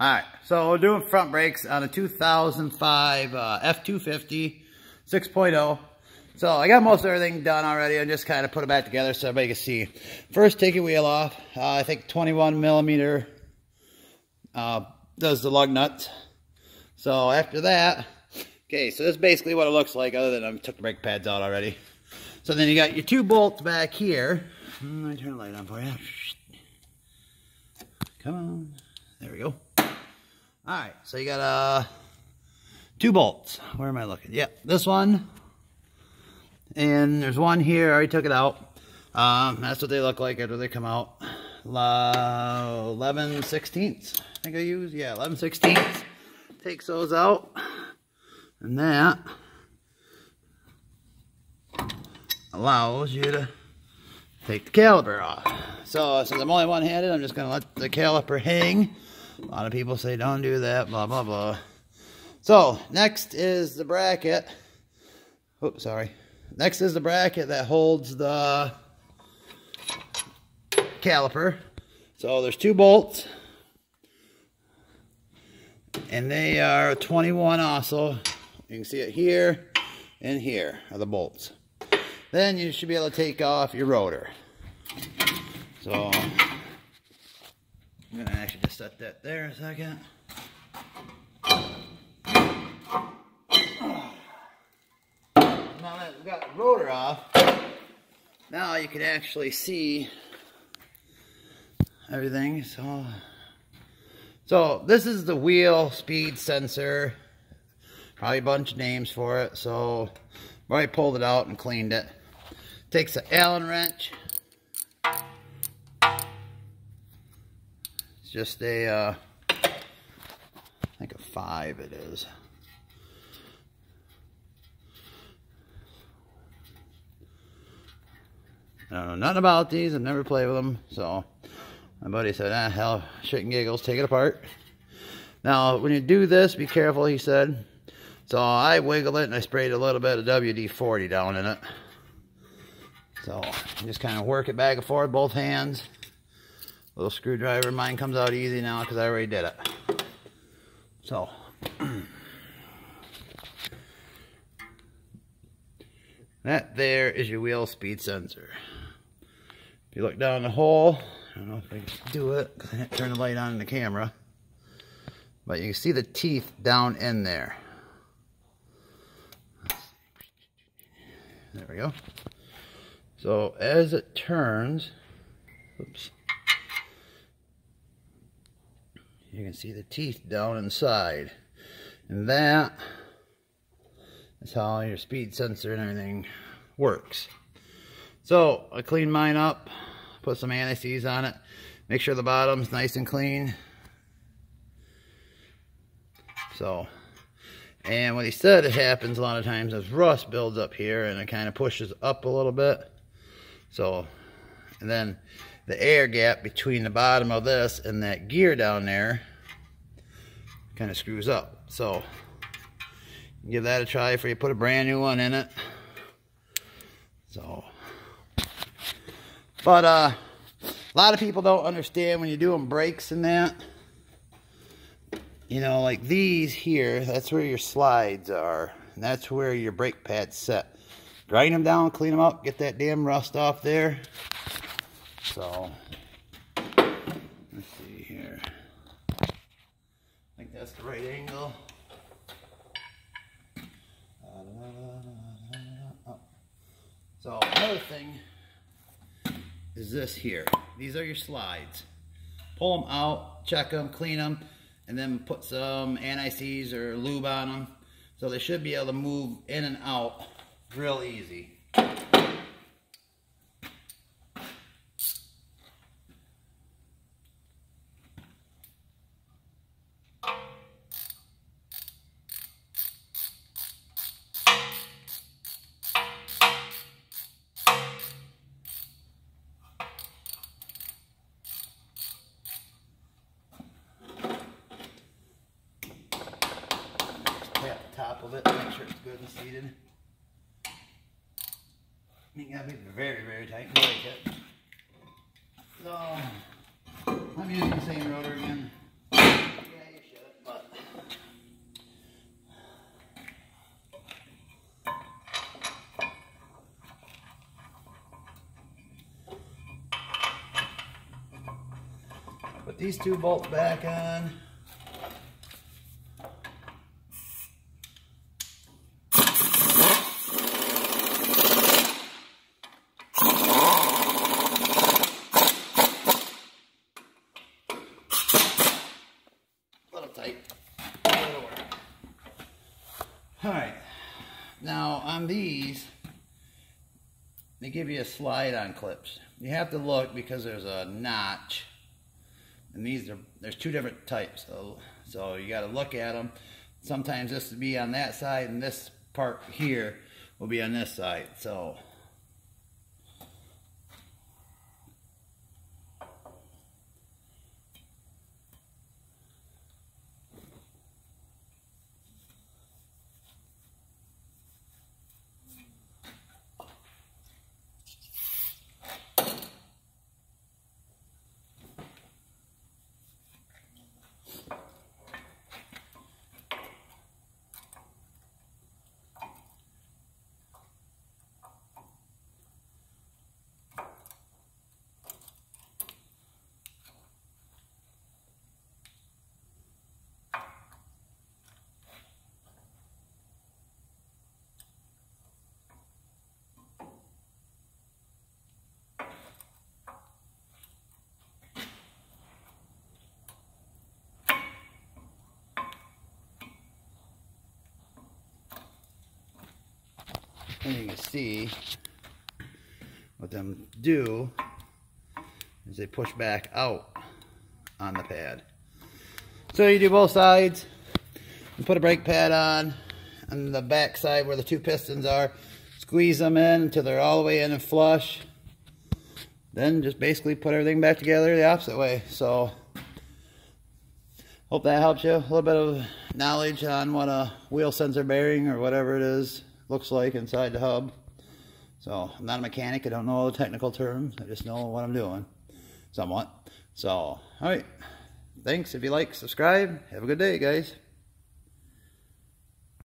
Alright, so we're doing front brakes on a 2005 F250 6.0. So I got most everything done already. I just kind of put it back together so everybody can see. First, take your wheel off. I think 21 millimeter does the lug nuts. So after that, okay, so this is basically what it looks like, other than I took the brake pads out already. So then you got your two bolts back here. Let me turn the light on for you. Come on. There we go. Alright, so you got two bolts. Where am I looking? Yep, this one. And there's one here. I already took it out. That's what they look like after they come out. 11/16. I think I used. Yeah, 11/16. Takes those out. And that allows you to take the caliper off. So since I'm only one-handed, I'm just going to let the caliper hang. A lot of people say don't do that, blah, blah, blah. So next is the bracket. Oops, sorry. Next is the bracket that holds the caliper. So there's two bolts. And they are 21 also. You can see it here and here are the bolts. Then you should be able to take off your rotor. So I'm going to actually just set that there a second. Now that we've got the rotor off, now you can actually see everything. So this is the wheel speed sensor. Probably a bunch of names for it. So I already pulled it out and cleaned it. Takes an Allen wrench. It's just a, I think a 5 it is. I don't know nothing about these. I've never played with them. So my buddy said, ah, hell, shit and giggles, take it apart. Now, when you do this, be careful, he said. So I wiggled it and I sprayed a little bit of WD-40 down in it. So you just kind of work it back and forth, both hands. Little screwdriver. Mine comes out easy now because I already did it. So that there is your wheel speed sensor. If you look down the hole, I don't know if I can do it because I didn't turn the light on in the camera, but you can see the teeth down in there. There we go. So as it turns, oops, you can see the teeth down inside, and that is how your speed sensor and everything works. So I cleaned mine up, put some anti-seize on it, make sure the bottom's nice and clean. So, and what he said it happens a lot of times is rust builds up here and it kind of pushes up a little bit. So, and then the air gap between the bottom of this and that gear down there kind of screws up. So give that a try before you put a brand new one in it. So, but a lot of people don't understand when you're doing brakes and that. You know, like these here, that's where your slides are, and that's where your brake pads set. Grind them down, clean them up, get that damn rust off there. So let's see here. I think that's the right angle. So another thing is this here. These are your slides. Pull them out, check them, clean them, and then put some anti-seize or lube on them. So they should be able to move in and out real easy. Tap the top of it, make sure it's good and seated. You gotta be very, very tight and break it. So I'm using the same rotor again. Yeah, you Put these two bolts back on. Tight. Alright, now on these, they give you a slide on clips. You have to look because there's a notch, and there's two different types, so you got to look at them. Sometimes this will be on that side, and this part here will be on this side. So and you can see what them do is they push back out on the pad. So you do both sides and put a brake pad on the back side where the two pistons are. Squeeze them in until they're all the way in and flush. Then just basically put everything back together the opposite way. So hope that helps you. A little bit of knowledge on what a wheel sensor bearing or whatever it is looks like inside the hub. So I'm not a mechanic, I don't know all the technical terms, I just know what I'm doing somewhat. So alright, thanks. If you like, subscribe. Have a good day, guys.